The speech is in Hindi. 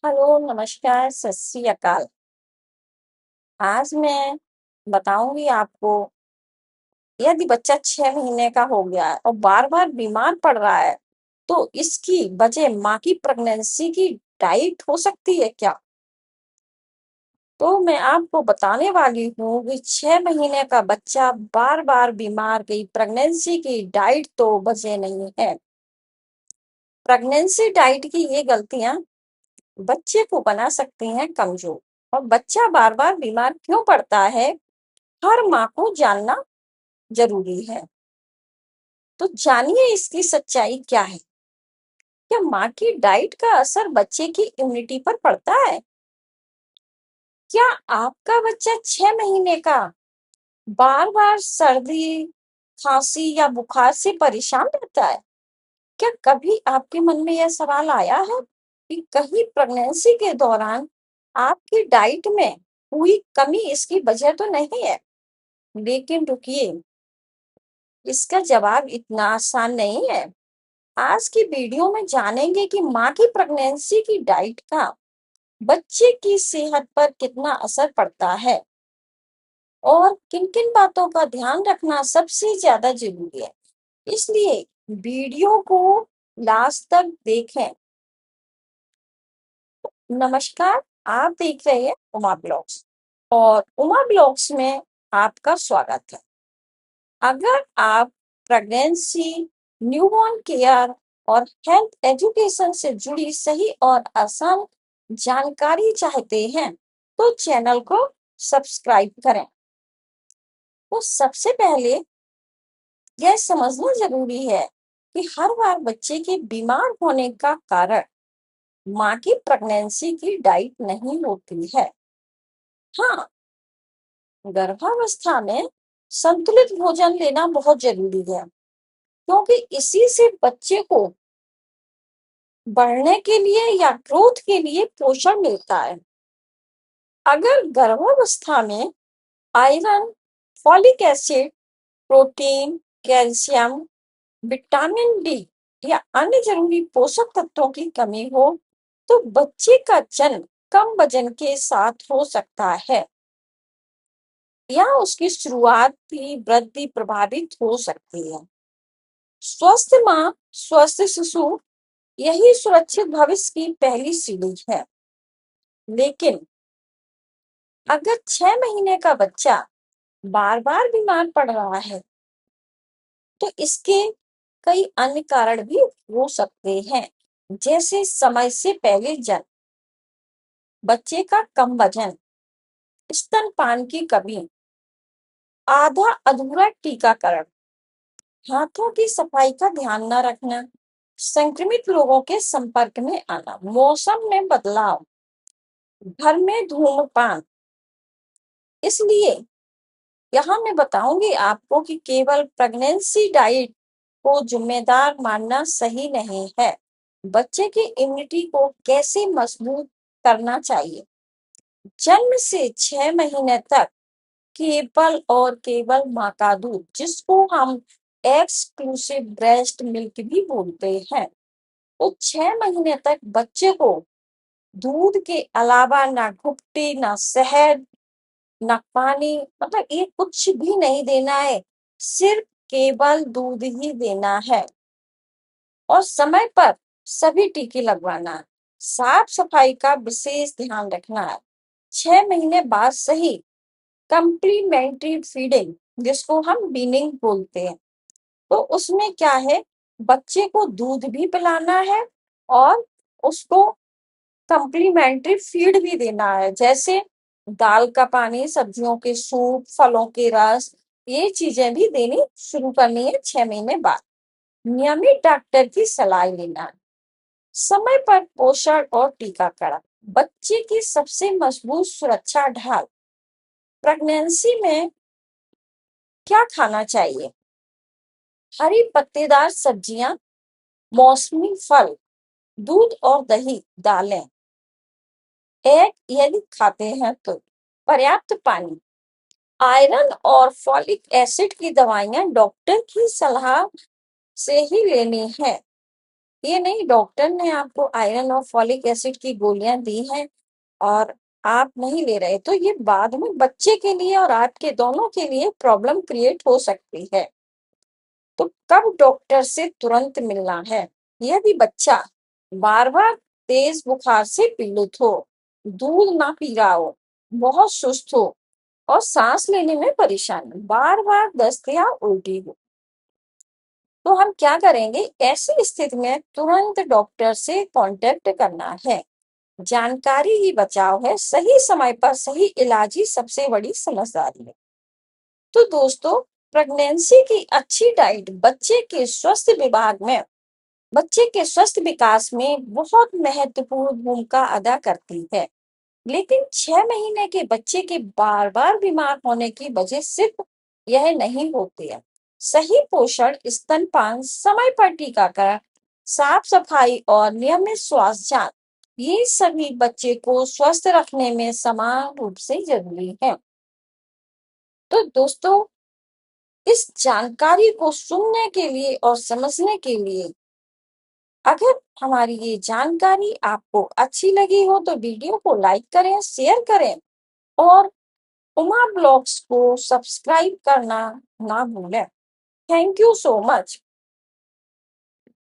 हेलो, नमस्कार, सत श्री अकाल। आज मैं बताऊंगी आपको, यदि बच्चा 6 महीने का हो गया है और बार बार बीमार पड़ रहा है, तो इसकी वजह माँ की प्रेगनेंसी की डाइट हो सकती है क्या? तो मैं आपको बताने वाली हूँ कि 6 महीने का बच्चा बार बार बीमार की प्रेगनेंसी की डाइट तो वजह नहीं है। प्रेगनेंसी डाइट की ये गलतियां बच्चे को बना सकती हैं कमजोर। और बच्चा बार बार बीमार क्यों पड़ता है, हर माँ को जानना जरूरी है। तो जानिए इसकी सच्चाई क्या है। क्या माँ की डाइट का असर बच्चे की इम्यूनिटी पर पड़ता है? क्या आपका बच्चा 6 महीने का बार बार सर्दी, खांसी या बुखार से परेशान रहता है? क्या कभी आपके मन में यह सवाल आया है कि कहीं प्रेगनेंसी के दौरान आपकी डाइट में हुई कमी इसकी वजह तो नहीं है? लेकिन रुकिए, इसका जवाब इतना आसान नहीं है। आज की वीडियो में जानेंगे कि माँ की प्रेगनेंसी की डाइट का बच्चे की सेहत पर कितना असर पड़ता है और किन किन बातों का ध्यान रखना सबसे ज्यादा जरूरी है। इसलिए वीडियो को लास्ट तक देखें। नमस्कार, आप देख रहे हैं उमा ब्लॉग्स और उमा ब्लॉग्स में आपका स्वागत है। अगर आप प्रेगनेंसी, न्यूबॉर्न केयर और हेल्थ एजुकेशन से जुड़ी सही और आसान जानकारी चाहते हैं, तो चैनल को सब्सक्राइब करें। तो सबसे पहले यह समझना जरूरी है कि हर बार बच्चे के बीमार होने का कारण माँ की प्रेगनेंसी की डाइट नहीं होती है। हाँ, गर्भावस्था में संतुलित भोजन लेना बहुत जरूरी है, क्योंकि इसी से बच्चे को बढ़ने के लिए या ग्रोथ के लिए पोषण मिलता है। अगर गर्भावस्था में iron, folic acid, protein, calcium, vitamin D या अन्य जरूरी पोषक तत्वों की कमी हो, तो बच्चे का जन्म कम वजन के साथ हो सकता है या उसकी शुरुआती वृद्धि प्रभावित हो सकती है। स्वस्थ माँ, स्वस्थ शिशु, यही सुरक्षित भविष्य की पहली सीढ़ी है। लेकिन अगर 6 महीने का बच्चा बार बार बीमार पड़ रहा है, तो इसके कई अन्य कारण भी हो सकते हैं, जैसे समय से पहले जन्म, बच्चे का कम वजन, स्तनपान की कमी, आधा अधूरा टीकाकरण, हाथों की सफाई का ध्यान न रखना, संक्रमित लोगों के संपर्क में आना, मौसम में बदलाव, घर में धूम्रपान। इसलिए यहाँ मैं बताऊंगी आपको कि केवल प्रेगनेंसी डाइट को जिम्मेदार मानना सही नहीं है। बच्चे की इम्यूनिटी को कैसे मजबूत करना चाहिए? जन्म से 6 महीने तक केवल और केवल माँ का दूध, जिसको हम एक्सक्लूसिव ब्रेस्ट मिल्क भी बोलते हैं, तो 6 महीने तक बच्चे को दूध के अलावा ना घुट्टी, ना शहद, ना पानी, मतलब ये कुछ भी नहीं देना है। सिर्फ केवल दूध ही देना है और समय पर सभी टीके लगवाना है। साफ सफाई का विशेष ध्यान रखना है। 6 महीने बाद सही कंप्लीमेंट्री फीडिंग, जिसको हम वीनिंग बोलते हैं, तो उसमें क्या है, बच्चे को दूध भी पिलाना है और उसको कंप्लीमेंट्री फीड भी देना है, जैसे दाल का पानी, सब्जियों के सूप, फलों के रस, ये चीजें भी देनी शुरू करनी है 6 महीने बाद। नियमित डॉक्टर की सलाह लेना है। समय पर पोषण और टीकाकरण, बच्चे की सबसे मजबूत सुरक्षा ढाल। प्रेगनेंसी में क्या खाना चाहिए? हरी पत्तेदार सब्जियां, मौसमी फल, दूध और दही, दालें, एग यदि खाते हैं तो, पर्याप्त पानी, आयरन और फॉलिक एसिड की दवाइयां डॉक्टर की सलाह से ही लेनी है। ये नहीं डॉक्टर ने आपको आयरन और फॉलिक एसिड की गोलियां दी हैं और आप नहीं ले रहे, तो ये बाद में बच्चे के लिए और आपके दोनों के लिए प्रॉब्लम क्रिएट हो सकती है। तो कब डॉक्टर से तुरंत मिलना है? यदि बच्चा बार बार तेज बुखार से पीड़ित हो, दूध ना पी रहा हो, बहुत सुस्त हो और सांस लेने में परेशानी, बार बार दस्त या उल्टी हो, तो हम क्या करेंगे? ऐसी स्थिति में तुरंत डॉक्टर से कांटेक्ट करना है। जानकारी ही बचाव है, सही समय पर सही इलाज ही सबसे बड़ी समझदारी है। तो दोस्तों, प्रेगनेंसी की अच्छी डाइट बच्चे के स्वस्थ विकास में बहुत महत्वपूर्ण भूमिका अदा करती है। लेकिन 6 महीने के बच्चे के बार बार बीमार होने की वजह सिर्फ यह नहीं होती है। सही पोषण, स्तनपान, समय पर टीकाकरण, साफ सफाई और नियमित स्वास्थ्य जांच, ये सभी बच्चे को स्वस्थ रखने में समान रूप से जरूरी है। तो दोस्तों, इस जानकारी को सुनने के लिए और समझने के लिए, अगर हमारी ये जानकारी आपको अच्छी लगी हो तो वीडियो को लाइक करें, शेयर करें और उमा ब्लॉग्स को सब्सक्राइब करना ना भूलें। Thank you so much.